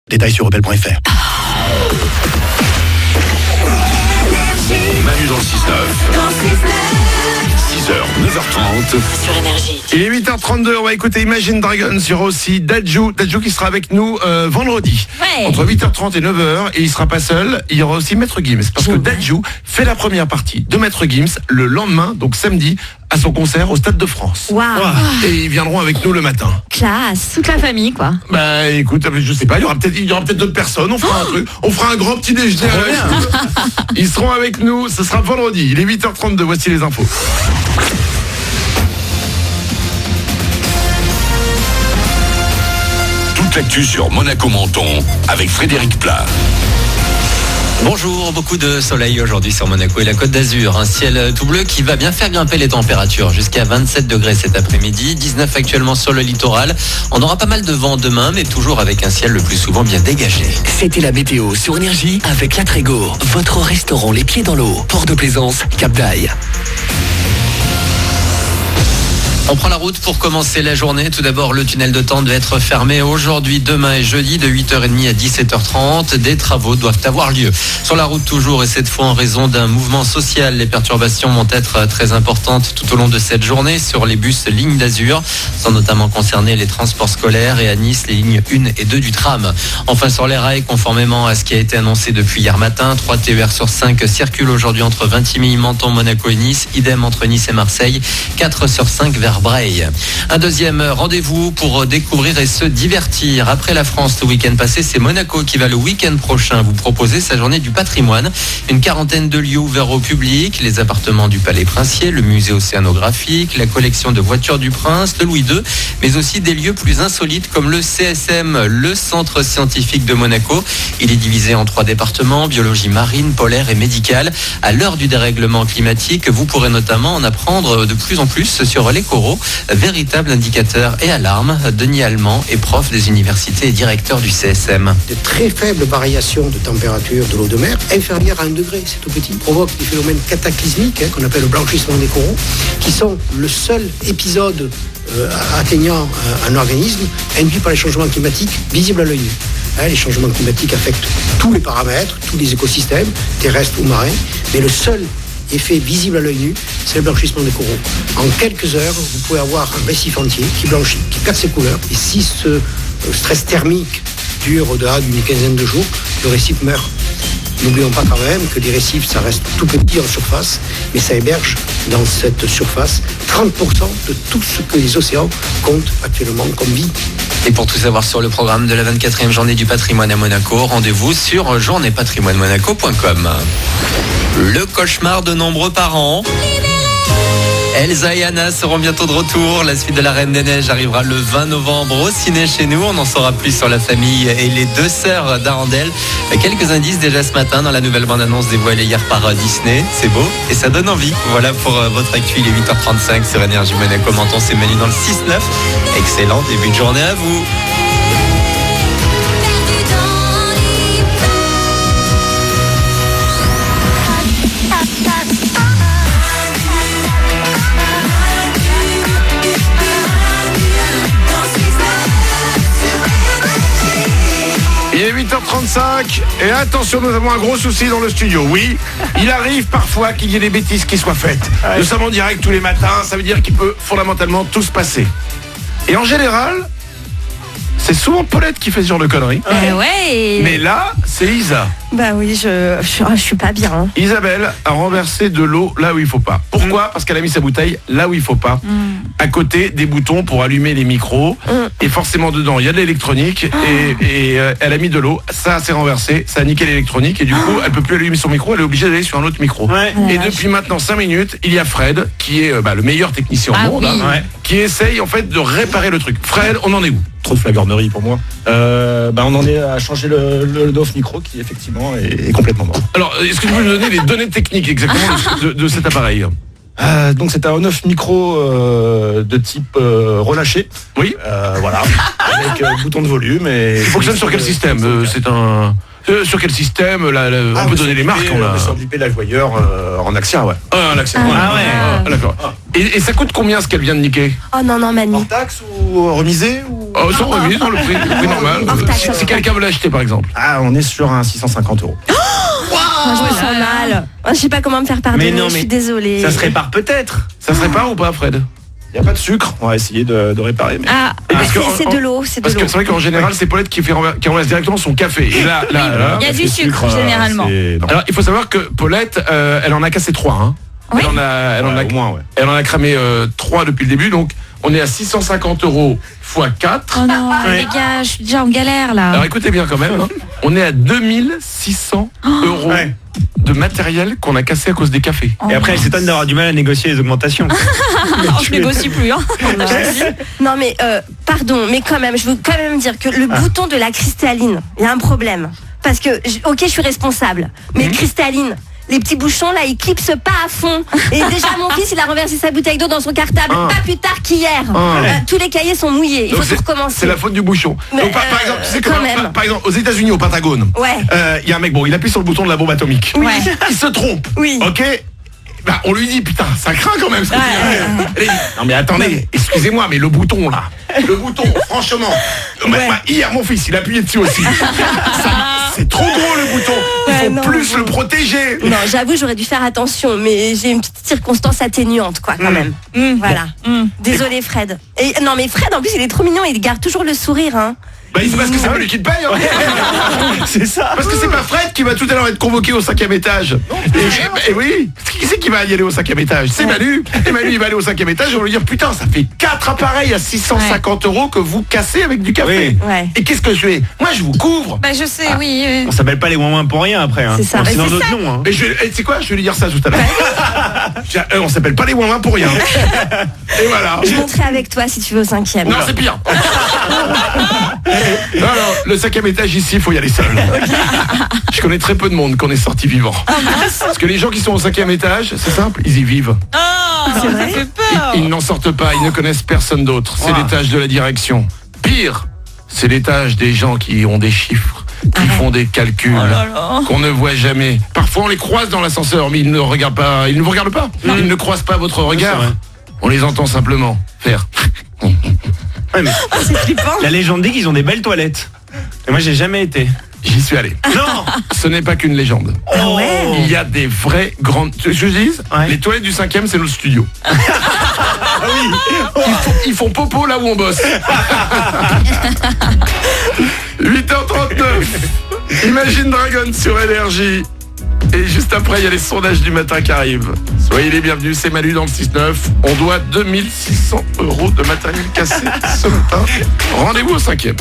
Détails sur rebelle.fr. Manu dans le 6-9. 6h, 9h30. Sur Énergie. Il est 8h32, on va écouter Imagine Dragons. Il y aura aussi Dadju qui sera avec nous vendredi. Ouais. Entre 8h30 et 9h. Et il sera pas seul, il y aura aussi Maître Gims. Parce que Dadju fait la première partie de Maître Gims le lendemain, donc samedi, à son concert au Stade de France. Waouh. Et ils viendront avec nous le matin. Classe, toute la famille quoi. Bah écoute, je sais pas, il y aura peut-être d'autres personnes, on fera un truc, on fera un grand petit déjeuner avec eux. Ils seront avec nous, ce sera vendredi, il est 8h32, voici les infos. Toute l'actu sur Monaco-Menton avec Frédéric Plat. Bonjour, beaucoup de soleil aujourd'hui sur Monaco et la Côte d'Azur. Un ciel tout bleu qui va bien faire grimper les températures jusqu'à 27 degrés cet après-midi, 19 actuellement sur le littoral. On aura pas mal de vent demain, mais toujours avec un ciel le plus souvent bien dégagé. C'était la météo sur Énergie avec La Trégo, votre restaurant les pieds dans l'eau. Port de Plaisance, Cap d'Aille. On prend la route pour commencer la journée. Tout d'abord, le tunnel de Tende va être fermé aujourd'hui, demain et jeudi de 8h30 à 17h30. Des travaux doivent avoir lieu. Sur la route toujours, et cette fois en raison d'un mouvement social, les perturbations vont être très importantes tout au long de cette journée sur les bus Ligne d'Azur, sans notamment concerner les transports scolaires et à Nice, les lignes 1 et 2 du tram. Enfin, sur les rails, conformément à ce qui a été annoncé depuis hier matin, 3 TER sur 5 circulent aujourd'hui entre Vintimille, Menton, Monaco et Nice. Idem entre Nice et Marseille. 4 sur 5 vers Breil. Un deuxième rendez-vous pour découvrir et se divertir. Après la France le week-end passé, c'est Monaco qui va le week-end prochain vous proposer sa journée du patrimoine. Une quarantaine de lieux ouverts au public, les appartements du Palais Princier, le musée océanographique, la collection de voitures du Prince, le Louis II, mais aussi des lieux plus insolites comme le CSM, le Centre scientifique de Monaco. Il est divisé en 3 départements, biologie marine, polaire et médicale. À l'heure du dérèglement climatique, vous pourrez notamment en apprendre de plus en plus sur les coraux, véritable indicateur et alarme. Denis Allemand est prof des universités et directeur du CSM. De très faibles variations de température de l'eau de mer, inférieures à 1 degré, c'est tout petit, provoquent des phénomènes cataclysmiques qu'on appelle le blanchissement des coraux, qui sont le seul épisode atteignant un organisme induit par les changements climatiques visibles à l'œil nu. Les changements climatiques affectent tous les paramètres, tous les écosystèmes, terrestres ou marins, mais le seul effet visible à l'œil nu, c'est le blanchissement des coraux. En quelques heures, vous pouvez avoir un récif entier qui blanchit, qui perd ses couleurs. Et si ce stress thermique dure au-delà d'une quinzaine de jours, le récif meurt. N'oublions pas quand même que les récifs, ça reste tout petit en surface, mais ça héberge dans cette surface 30% de tout ce que les océans comptent actuellement comme vie. Et pour tout savoir sur le programme de la 24e journée du patrimoine à Monaco, rendez-vous sur journéepatrimoinemonaco.com. Le cauchemar de nombreux parents. Elsa et Anna seront bientôt de retour. La suite de La Reine des Neiges arrivera le 20 novembre au ciné chez nous. On en saura plus sur la famille et les 2 sœurs d'Arendelle. Quelques indices déjà ce matin dans la nouvelle bande-annonce dévoilée hier par Disney. C'est beau et ça donne envie. Voilà pour votre actu. Il est 8h35 sur Énergie Monaco Menton. C'est Manu dans le 6-9. Excellent début de journée à vous. Il est 8h35 et attention, nous avons un gros souci dans le studio. Oui, il arrive parfois qu'il y ait des bêtises qui soient faites. Nous sommes en direct tous les matins, ça veut dire qu'il peut fondamentalement tout se passer. Et en général, c'est souvent Paulette qui fait ce genre de conneries. Ouais. Mais là, c'est Isa. Bah oui, je suis pas bien. Hein. Isabelle a renversé de l'eau là où il faut pas. Pourquoi ? Parce qu'elle a mis sa bouteille là où il faut pas. À côté des boutons pour allumer les micros. Et forcément dedans, il y a de l'électronique. Et elle a mis de l'eau. Ça s'est renversé. Ça a niqué l'électronique. Et du coup, elle peut plus allumer son micro. Elle est obligée d'aller sur un autre micro. Ouais. Et depuis maintenant 5 minutes, il y a Fred, qui est le meilleur technicien au monde, qui essaye en fait de réparer le truc. Fred, on en est où ? Trop de flagornerie pour moi. On en est à changer le DOF micro qui effectivement est complètement mort. Alors, est-ce que tu peux nous donner les données techniques exactement de cet appareil ? Donc c'est un on-off micro de type relâché. Oui. Voilà. Avec bouton de volume. Il fonctionne sur quel système ? C'est un... sur quel système on peut donner les marques Sur du pédale-voyeur en Axia, ouais. En Axia. D'accord. Et ça coûte combien ce qu'elle vient de niquer ? Oh non, Manu. Hors taxe ou remisé ou... Oh, sans remise dans le prix normal. Hors taxe. Si quelqu'un veut l'acheter par exemple. Ah, on est sur un 650 €. Moi, je me sens mal. Je sais pas comment me faire pardonner, je suis désolée. Ça se répare peut-être. Ça se répare ou pas, Fred? Il n'y a pas de sucre, on va essayer de réparer. Mais... Ah, Parce que c'est de l'eau, c'est de Parce l'eau. que c'est vrai qu'en général, c'est Paulette qui renverse directement son café. Et là, Il y a du sucre, généralement. alors il faut savoir que Paulette, elle en a cassé 3. Hein. Oui. au moins, ouais. Elle en a cramé 3 depuis le début, donc on est à 650 € x 4. Oh non, les gars, je suis déjà en galère là. Alors écoutez bien quand même, hein. On est à 2600 € Ouais. de matériel qu'on a cassé à cause des cafés. Et après, elle s'étonne d'avoir du mal à négocier les augmentations. Je négocie plus. Hein. Non mais pardon, mais quand même, je veux quand même dire que le bouton de la cristalline, il y a un problème. Parce que, ok, je suis responsable, mais cristalline, les petits bouchons là, ils clipsent pas à fond. Et déjà mon fils, il a renversé sa bouteille d'eau dans son cartable pas plus tard qu'hier. Tous les cahiers sont mouillés, il Donc faut tout recommencer. c'est la faute du bouchon. Mais, Donc, par exemple, tu sais que quand même. par exemple, aux États-Unis, au Pentagone, Ouais. il y a un mec, bon, il appuie sur le bouton de la bombe atomique. Ouais. Il se trompe. Oui. Ok. Bah, on lui dit, putain, ça craint quand même ce que tu fais. Elle dit, non mais attendez, excusez-moi, mais le bouton là, franchement, moi, hier mon fils, il appuyait dessus aussi. C'est trop gros le bouton. Il Ouais, faut non, plus bon. le protéger. Non, j'avoue, j'aurais dû faire attention, mais j'ai une petite circonstance atténuante, quoi, quand même. Voilà. Désolé, Fred. Et non, mais Fred, en plus, il est trop mignon, il garde toujours le sourire, hein. Bah, c'est parce que c'est pas lui qui te paye. Hein. C'est ça. Parce que c'est pas Fred qui va tout à l'heure être convoqué au 5e étage. Et oui, qui c'est qui va y aller au 5e étage? C'est Manu. Et Manu, il va aller au 5e étage et on va lui dire, putain, ça fait 4 appareils à 650 € que vous cassez avec du café. Oui. Ouais. Et qu'est-ce que je fais? Moi, je vous couvre. Bah je sais, oui. On s'appelle pas les moins pour rien après. Hein. C'est ça. C'est dans C'est notre nom. Hein. Et tu sais quoi? Je vais lui dire ça tout à l'heure. On s'appelle pas les moins pour rien. Et voilà. Je monterai avec toi si tu veux au 5e. Non, c'est pire. Non, le 5e étage ici, il faut y aller seul. Je connais très peu de monde qu'on est sorti vivant. Parce que les gens qui sont au 5e étage, c'est simple, ils y vivent. C'est vrai. Ça fait peur. Ils n'en sortent pas, ils ne connaissent personne d'autre. C'est l'étage de la direction. Pire, c'est l'étage des gens qui ont des chiffres, qui font des calculs, qu'on ne voit jamais. Parfois on les croise dans l'ascenseur, mais ils ne regardent pas, ils ne vous regardent pas. Ils ne croisent pas votre regard. On les entend simplement faire. Ouais, mais la légende dit qu'ils ont des belles toilettes. Et moi, j'ai jamais été. J'y suis allé. Non. Ce n'est pas qu'une légende. Ah ouais. Il y a des vraies grandes... Je dis, les toilettes du 5e, c'est notre studio. Ah oui. Ils font popo là où on bosse. 8h39. Imagine Dragon sur Énergie. Et juste après, il y a les sondages du matin qui arrivent. Soyez les bienvenus, c'est Manu dans le 6-9. On doit 2600 € de matériel cassé ce matin. Rendez-vous au 5e.